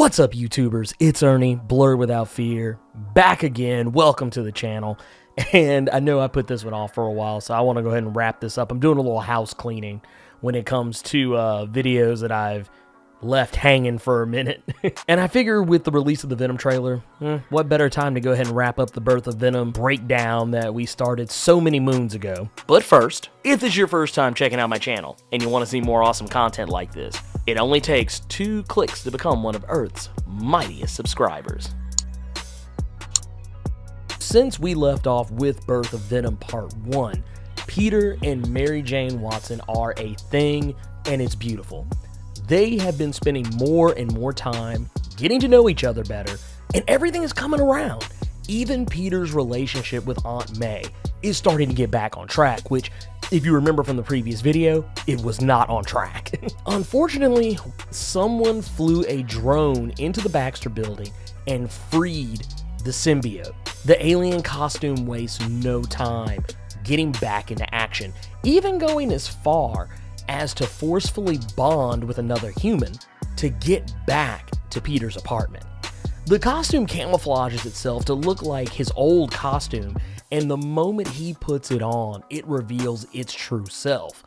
What's up, YouTubers? It's Ernie, Blerd Without Fear, back again. Welcome to the channel. And I know I put this one off for a while, so I want to go ahead and wrap this up. I'm doing a little house cleaning when it comes to videos that I've left hanging for a minute. And I figure with the release of the Venom trailer, what better time to go ahead and wrap up the Birth of Venom breakdown that we started so many moons ago. But first, if this is your first time checking out my channel and you want to see more awesome content like this, it only takes 2 clicks to become one of Earth's mightiest subscribers. Since we left off with Birth of Venom Part 1, Peter and Mary Jane Watson are a thing, and it's beautiful. They have been spending more and more time getting to know each other better, and everything is coming around. Even Peter's relationship with Aunt May is starting to get back on track, which, if you remember from the previous video, it was not on track. Unfortunately, someone flew a drone into the Baxter building and freed the symbiote. The alien costume wastes no time getting back into action, even going as far as to forcefully bond with another human to get back to Peter's apartment. The costume camouflages itself to look like his old costume, and the moment he puts it on, it reveals its true self.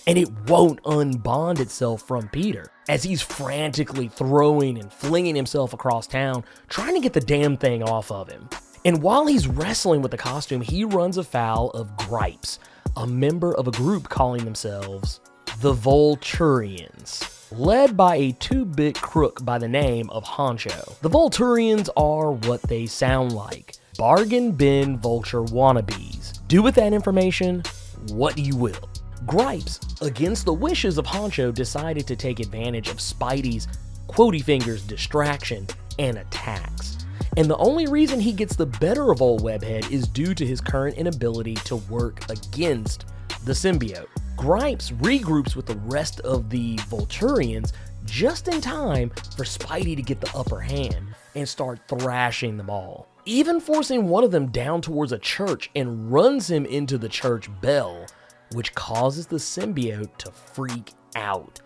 And it won't unbond itself from Peter, as he's frantically throwing and flinging himself across town, trying to get the damn thing off of him. And while he's wrestling with the costume, he runs afoul of Gripes, a member of a group calling themselves the Volturians, led by a 2-bit crook by the name of Honcho. The Volturians are what they sound like: bargain bin vulture wannabes. Do with that information what you will. Gripes, against the wishes of Honcho, decided to take advantage of Spidey's quotey fingers distraction and attacks. And the only reason he gets the better of old Webhead is due to his current inability to work against the symbiote. Gripes regroups with the rest of the Volturians just in time for Spidey to get the upper hand and start thrashing them all, even forcing one of them down towards a church and runs him into the church bell, which causes the symbiote to freak out,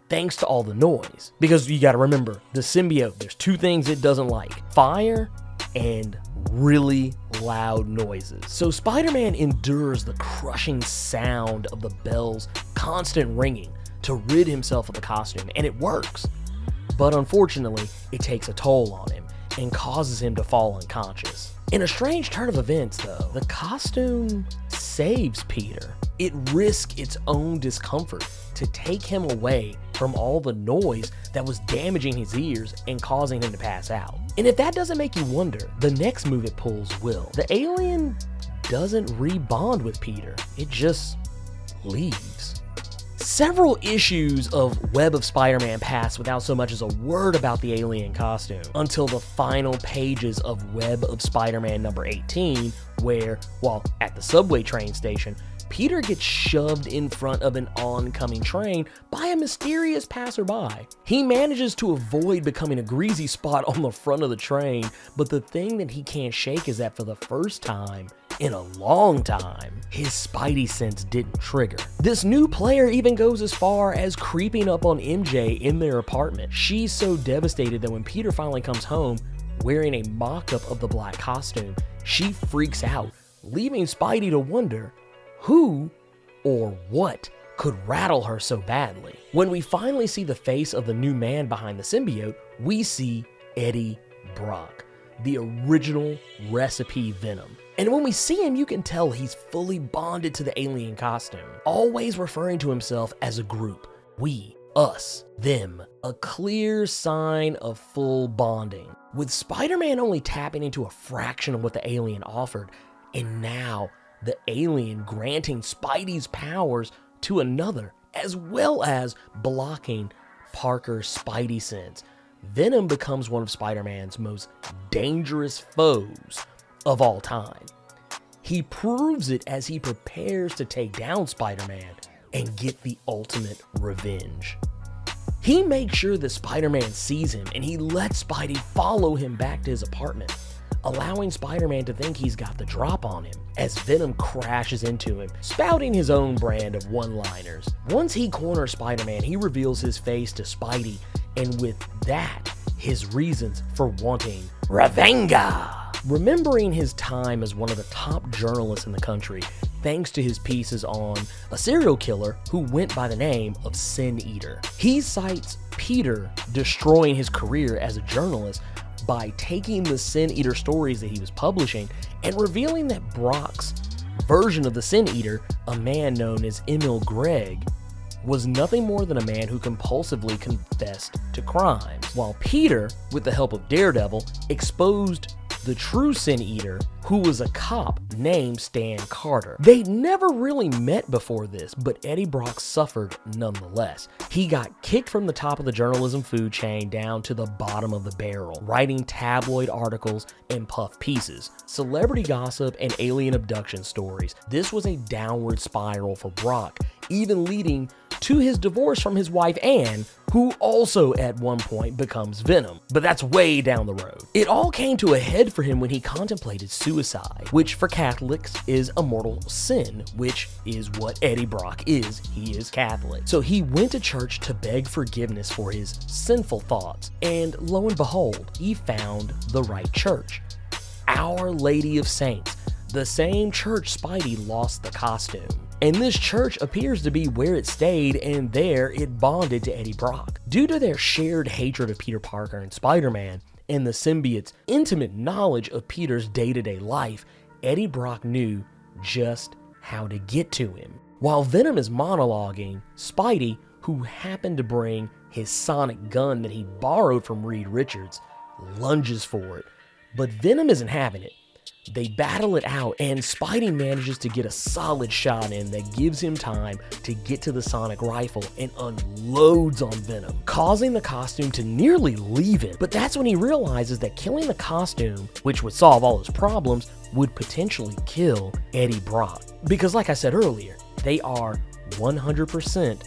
thanks to all the noise. Because you gotta remember, the symbiote, there's 2 things it doesn't like: fire and really loud noises. So Spider-Man endures the crushing sound of the bell's constant ringing to rid himself of the costume, and it works. But unfortunately, it takes a toll on him and causes him to fall unconscious. In a strange turn of events, though, the costume saves Peter. It risks its own discomfort to take him away from all the noise that was damaging his ears and causing him to pass out. And if that doesn't make you wonder, the next move it pulls will. The alien doesn't rebond with Peter, it just leaves. Several issues of Web of Spider-Man pass without so much as a word about the alien costume, until the final pages of Web of Spider-Man number 18, where, while at the subway train station, Peter gets shoved in front of an oncoming train by a mysterious passerby. He manages to avoid becoming a greasy spot on the front of the train, but the thing that he can't shake is that for the first time in a long time, his Spidey sense didn't trigger. This new player even goes as far as creeping up on MJ in their apartment. She's so devastated that when Peter finally comes home wearing a mock-up of the black costume, she freaks out, leaving Spidey to wonder who or what could rattle her so badly. When we finally see the face of the new man behind the symbiote, we see Eddie Brock, the original recipe Venom. And when we see him, you can tell he's fully bonded to the alien costume, always referring to himself as a group: we, us, them, a clear sign of full bonding. With Spider-Man only tapping into a fraction of what the alien offered, and now the alien granting Spidey's powers to another, as well as blocking Parker's Spidey sense, Venom becomes one of Spider-Man's most dangerous foes of all time. He proves it as he prepares to take down Spider-Man and get the ultimate revenge. He makes sure that Spider-Man sees him, and he lets Spidey follow him back to his apartment, allowing Spider-Man to think he's got the drop on him as Venom crashes into him, spouting his own brand of one-liners. Once he corners Spider-Man, he reveals his face to Spidey, and with that, his reasons for wanting revenga. Remembering his time as one of the top journalists in the country, thanks to his pieces on a serial killer who went by the name of Sin Eater. He cites Peter destroying his career as a journalist by taking the Sin Eater stories that he was publishing and revealing that Brock's version of the Sin Eater, a man known as Emil Gregg, was nothing more than a man who compulsively confessed to crimes, while Peter, with the help of Daredevil, exposed the true Sin Eater, who was a cop named Stan Carter. They'd never really met before this, but Eddie Brock suffered nonetheless. He got kicked from the top of the journalism food chain down to the bottom of the barrel, writing tabloid articles and puff pieces, celebrity gossip, and alien abduction stories. This was a downward spiral for Brock, even leading to his divorce from his wife Anne, who also at one point becomes Venom. But that's way down the road. It all came to a head for him when he contemplated suicide, which for Catholics is a mortal sin, which is what Eddie Brock is. He is Catholic. So he went to church to beg forgiveness for his sinful thoughts, and lo and behold, he found the right church. Our Lady of Saints, the same church Spidey lost the costume. And this church appears to be where it stayed, and there it bonded to Eddie Brock. Due to their shared hatred of Peter Parker and Spider-Man, and the symbiote's intimate knowledge of Peter's day-to-day life, Eddie Brock knew just how to get to him. While Venom is monologuing, Spidey, who happened to bring his sonic gun that he borrowed from Reed Richards, lunges for it. But Venom isn't having it. They battle it out, and Spidey manages to get a solid shot in that gives him time to get to the sonic rifle and unloads on Venom, causing the costume to nearly leave him. But that's when he realizes that killing the costume, which would solve all his problems, would potentially kill Eddie Brock. Because like I said earlier, they are 100%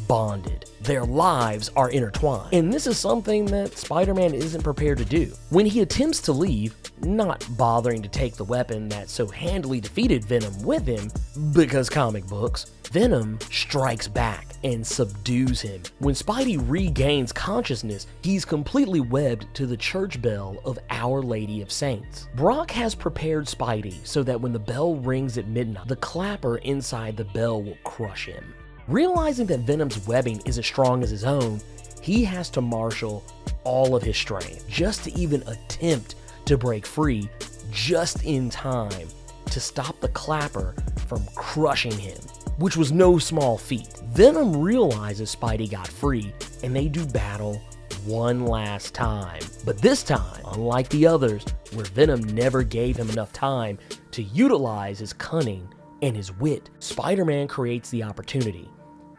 bonded. Their lives are intertwined. And this is something that Spider-Man isn't prepared to do. When he attempts to leave, not bothering to take the weapon that so handily defeated Venom with him, because comic books, Venom strikes back and subdues him. When Spidey regains consciousness, he's completely webbed to the church bell of Our Lady of Saints. Brock has prepared Spidey so that when the bell rings at midnight, the clapper inside the bell will crush him. Realizing that Venom's webbing is as strong as his own, he has to marshal all of his strength just to even attempt to break free just in time to stop the clapper from crushing him, which was no small feat. Venom realizes Spidey got free, and they do battle one last time. But this time, unlike the others, where Venom never gave him enough time to utilize his cunning and his wit, Spider-Man creates the opportunity.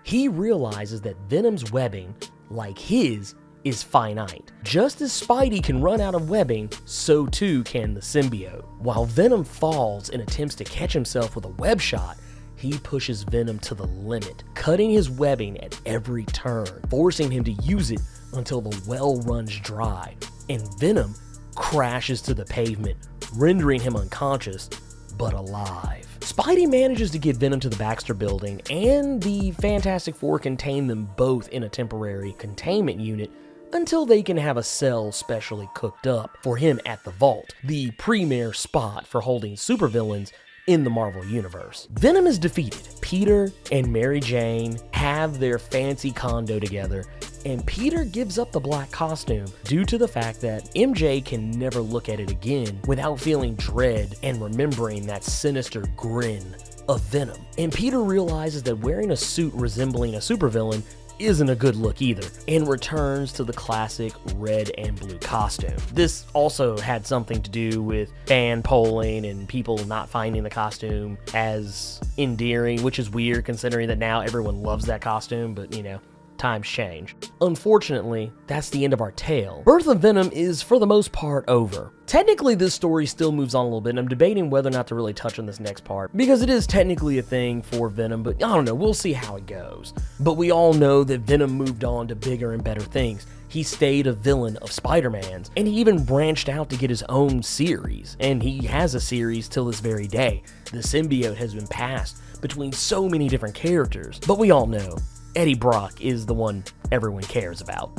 He realizes that Venom's webbing, like his, is finite. Just as Spidey can run out of webbing, so too can the symbiote. While Venom falls and attempts to catch himself with a web shot, he pushes Venom to the limit, cutting his webbing at every turn, forcing him to use it until the well runs dry, and Venom crashes to the pavement, rendering him unconscious, but alive. Spidey manages to get Venom to the Baxter building, and the Fantastic Four contain them both in a temporary containment unit until they can have a cell specially cooked up for him at the Vault, the premier spot for holding supervillains in the Marvel Universe. Venom is defeated. Peter and Mary Jane have their fancy condo together, and Peter gives up the black costume due to the fact that MJ can never look at it again without feeling dread and remembering that sinister grin of Venom. And Peter realizes that wearing a suit resembling a supervillain isn't a good look either, and returns to the classic red and blue costume. This also had something to do with fan polling and people not finding the costume as endearing, which is weird considering that now everyone loves that costume, but you know, times change. Unfortunately, that's the end of our tale. Birth of Venom is for the most part over. Technically, this story still moves on a little bit, and I'm debating whether or not to really touch on this next part, because it is technically a thing for Venom, but I don't know, we'll see how it goes. But we all know that Venom moved on to bigger and better things. He stayed a villain of Spider-Man's, and he even branched out to get his own series, and he has a series till this very day. The symbiote has been passed between so many different characters, but we all know Eddie Brock is the one everyone cares about.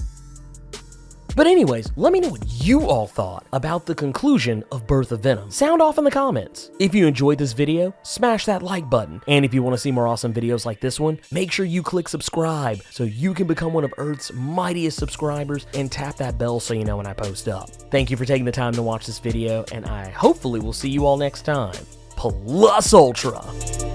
But anyways, let me know what you all thought about the conclusion of Birth of Venom. Sound off in the comments. If you enjoyed this video, smash that like button. And if you want to see more awesome videos like this one, make sure you click subscribe so you can become one of Earth's mightiest subscribers and tap that bell so you know when I post up. Thank you for taking the time to watch this video, and I hopefully will see you all next time. Plus Ultra!